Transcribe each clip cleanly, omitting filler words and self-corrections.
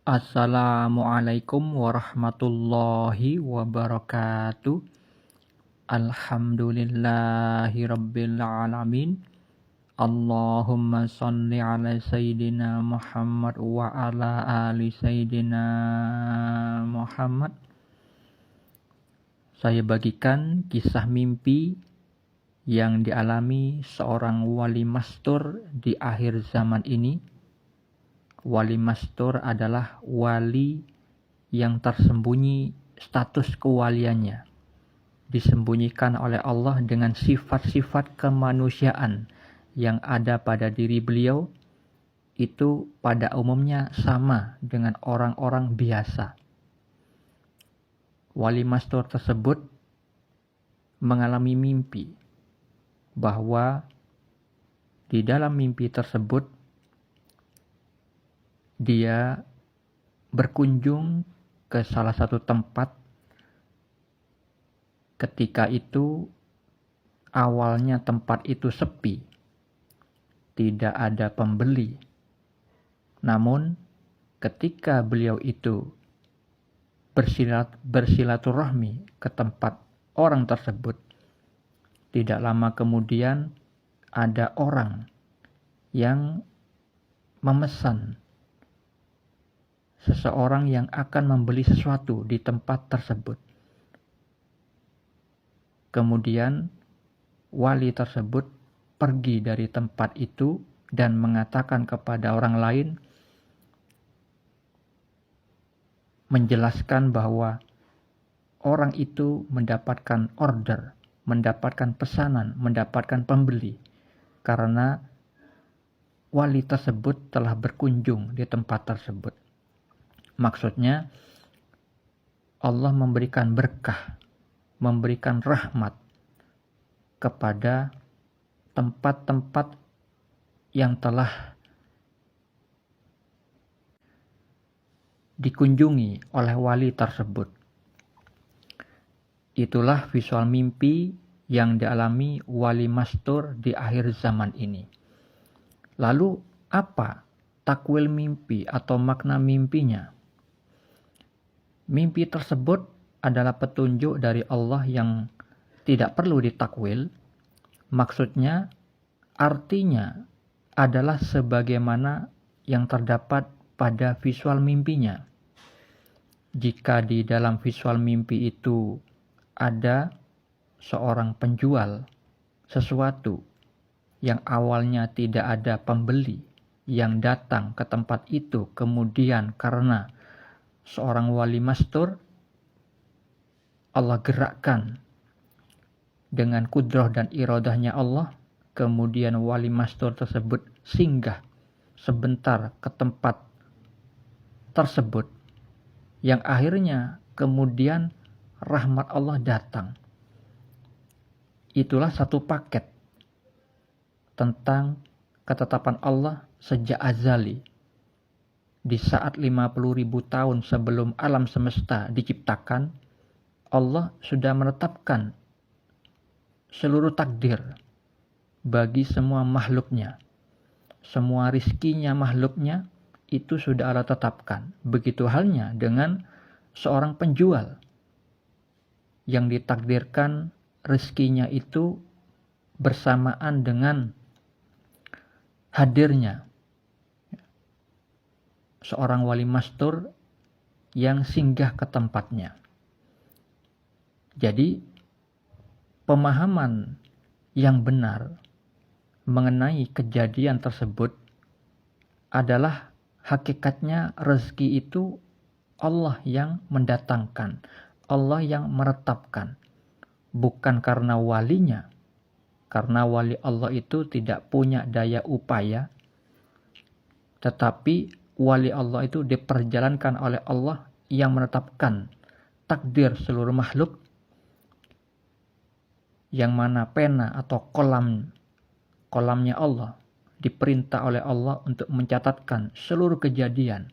Assalamualaikum warahmatullahi wabarakatuh. Alhamdulillahi rabbil alamin. Allahumma salli ala sayyidina Muhammad wa ala ali sayyidina Muhammad. Saya bagikan kisah mimpi yang dialami seorang wali mastur di akhir zaman ini. Wali mastur adalah wali yang tersembunyi status kewaliannya, disembunyikan oleh Allah dengan sifat-sifat kemanusiaan yang ada pada diri beliau, itu pada umumnya sama dengan orang-orang biasa. Wali mastur tersebut mengalami mimpi bahwa di dalam mimpi tersebut dia berkunjung ke salah satu tempat. Ketika itu awalnya tempat itu sepi, tidak ada pembeli. Namun ketika beliau itu bersilaturahmi ke tempat orang tersebut, tidak lama kemudian ada orang yang memesan seseorang yang akan membeli sesuatu di tempat tersebut. Kemudian wali tersebut pergi dari tempat itu dan mengatakan kepada orang lain, menjelaskan bahwa orang itu mendapatkan order, mendapatkan pesanan, mendapatkan pembeli, karena wali tersebut telah berkunjung di tempat tersebut. Maksudnya Allah memberikan berkah, memberikan rahmat kepada tempat-tempat yang telah dikunjungi oleh wali tersebut. Itulah visual mimpi yang dialami wali mastur di akhir zaman ini. Lalu apa takwil mimpi atau makna mimpinya? Mimpi tersebut adalah petunjuk dari Allah yang tidak perlu ditakwil. Maksudnya, artinya adalah sebagaimana yang terdapat pada visual mimpinya. Jika di dalam visual mimpi itu ada seorang penjual sesuatu yang awalnya tidak ada pembeli yang datang ke tempat itu, kemudian karena seorang wali mastur, Allah gerakkan dengan kudrah dan iradahnya Allah, kemudian wali mastur tersebut singgah sebentar ke tempat tersebut, yang akhirnya kemudian rahmat Allah datang. Itulah satu paket tentang ketetapan Allah sejak azali. Di saat 50.000 tahun sebelum alam semesta diciptakan, Allah sudah menetapkan seluruh takdir bagi semua makhluknya. Semua rizkinya makhluknya itu sudah Allah tetapkan. Begitu halnya dengan seorang penjual yang ditakdirkan rizkinya itu bersamaan dengan hadirnya seorang wali mastur yang singgah ke tempatnya. Jadi, pemahaman yang benar mengenai kejadian tersebut adalah hakikatnya rezeki itu Allah yang mendatangkan, Allah yang menetapkan, bukan karena walinya. Karena wali Allah itu tidak punya daya upaya, tetapi wali Allah itu diperjalankan oleh Allah yang menetapkan takdir seluruh makhluk, yang mana pena atau kolamnya Allah diperintah oleh Allah untuk mencatatkan seluruh kejadian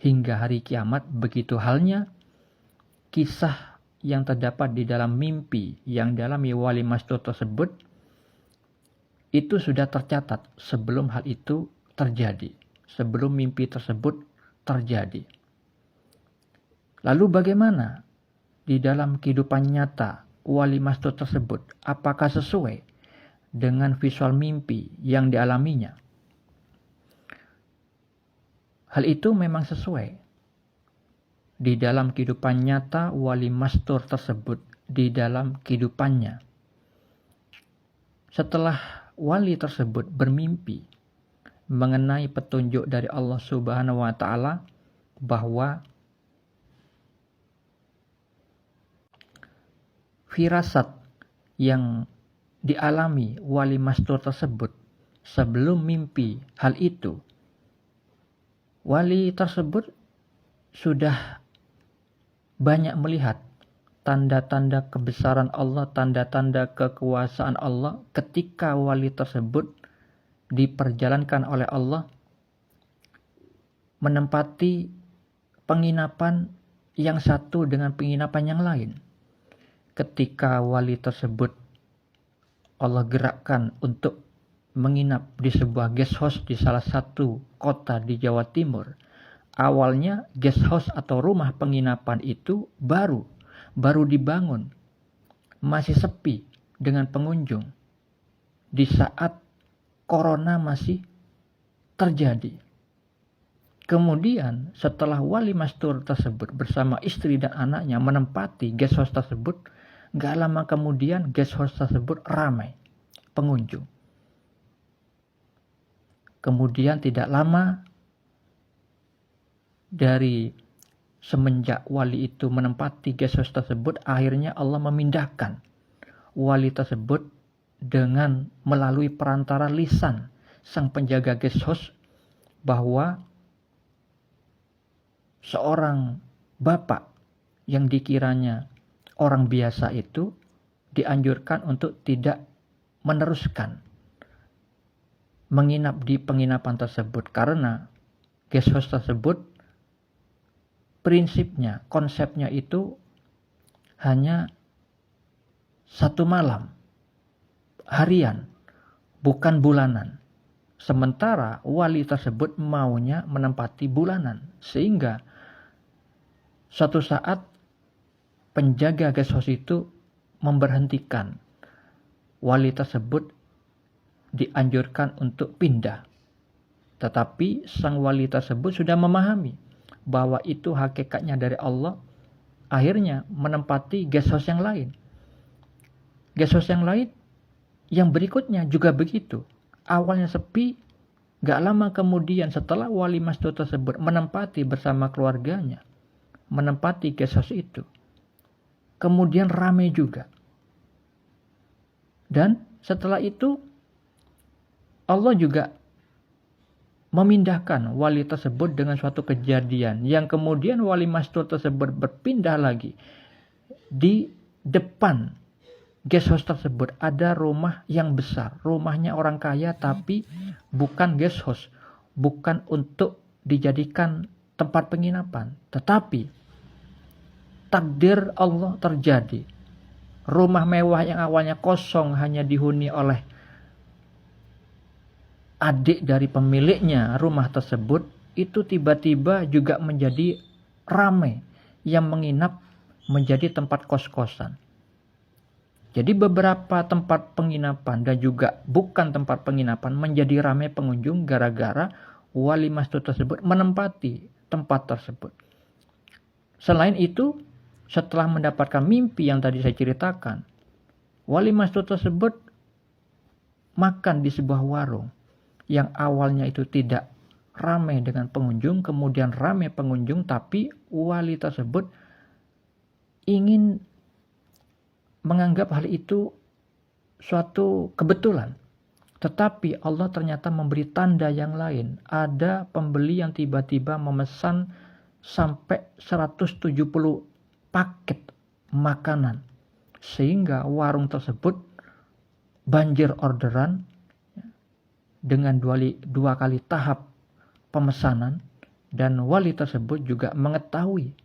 hingga hari kiamat. Begitu halnya kisah yang terdapat di dalam mimpi yang dialami wali mastur tersebut, itu sudah tercatat sebelum hal itu terjadi, sebelum mimpi tersebut terjadi. Lalu bagaimana di dalam kehidupan nyata wali mastur tersebut? Apakah sesuai dengan visual mimpi yang dialaminya? Hal itu memang sesuai. Di dalam kehidupan nyata wali mastur tersebut di dalam kehidupannya. Setelah wali tersebut bermimpi mengenai petunjuk dari Allah Subhanahu wa taala bahwa firasat yang dialami wali mastur tersebut sebelum mimpi hal itu, wali tersebut sudah banyak melihat tanda-tanda kebesaran Allah, tanda-tanda kekuasaan Allah ketika wali tersebut diperjalankan oleh Allah menempati penginapan yang satu dengan penginapan yang lain. Ketika wali tersebut Allah gerakkan untuk menginap di sebuah guest house di salah satu kota di Jawa Timur. Awalnya guest house atau rumah penginapan itu baru dibangun, masih sepi dengan pengunjung di saat corona masih terjadi. Kemudian setelah wali mastur tersebut bersama istri dan anaknya menempati guest house tersebut, gak lama kemudian guest house tersebut ramai pengunjung. Kemudian tidak lama dari semenjak wali itu menempati guest house tersebut, akhirnya Allah memindahkan wali tersebut dengan melalui perantara lisan sang penjaga guest house bahwa seorang bapak yang dikiranya orang biasa itu dianjurkan untuk tidak meneruskan menginap di penginapan tersebut karena guest house tersebut prinsipnya, konsepnya itu hanya satu malam, harian, bukan bulanan. Sementara wali tersebut maunya menempati bulanan. Sehingga suatu saat penjaga guest house itu memberhentikan wali tersebut, dianjurkan untuk pindah. Tetapi sang wali tersebut sudah memahami bahwa itu hakikatnya dari Allah, akhirnya menempati guest house yang lain. Guest house yang lain yang berikutnya juga begitu. Awalnya sepi, gak lama kemudian setelah wali mastur tersebut menempati bersama keluarganya, menempati guest house itu, kemudian ramai juga. Dan setelah itu Allah juga memindahkan wali tersebut dengan suatu kejadian yang kemudian wali mastur tersebut berpindah lagi. Di depan guest house tersebut ada rumah yang besar, rumahnya orang kaya tapi bukan guest house, bukan untuk dijadikan tempat penginapan, tetapi takdir Allah terjadi. Rumah mewah yang awalnya kosong hanya dihuni oleh adik dari pemiliknya rumah tersebut, itu tiba-tiba juga menjadi ramai yang menginap menjadi tempat kos-kosan. Jadi beberapa tempat penginapan dan juga bukan tempat penginapan menjadi ramai pengunjung gara-gara wali mastur tersebut menempati tempat tersebut. Selain itu, setelah mendapatkan mimpi yang tadi saya ceritakan, wali mastur tersebut makan di sebuah warung yang awalnya itu tidak ramai dengan pengunjung, kemudian ramai pengunjung, tapi wali tersebut ingin menganggap hal itu suatu kebetulan. Tetapi Allah ternyata memberi tanda yang lain. Ada pembeli yang tiba-tiba memesan sampai 170 paket makanan. Sehingga warung tersebut banjir orderan dengan dua kali tahap pemesanan, dan wali tersebut juga mengetahui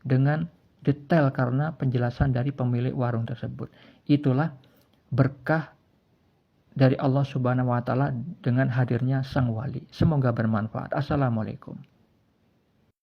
dengan detail karena penjelasan dari pemilik warung tersebut. Itulah berkah dari Allah Subhanahu wa taala dengan hadirnya sang wali. Semoga bermanfaat. Assalamualaikum.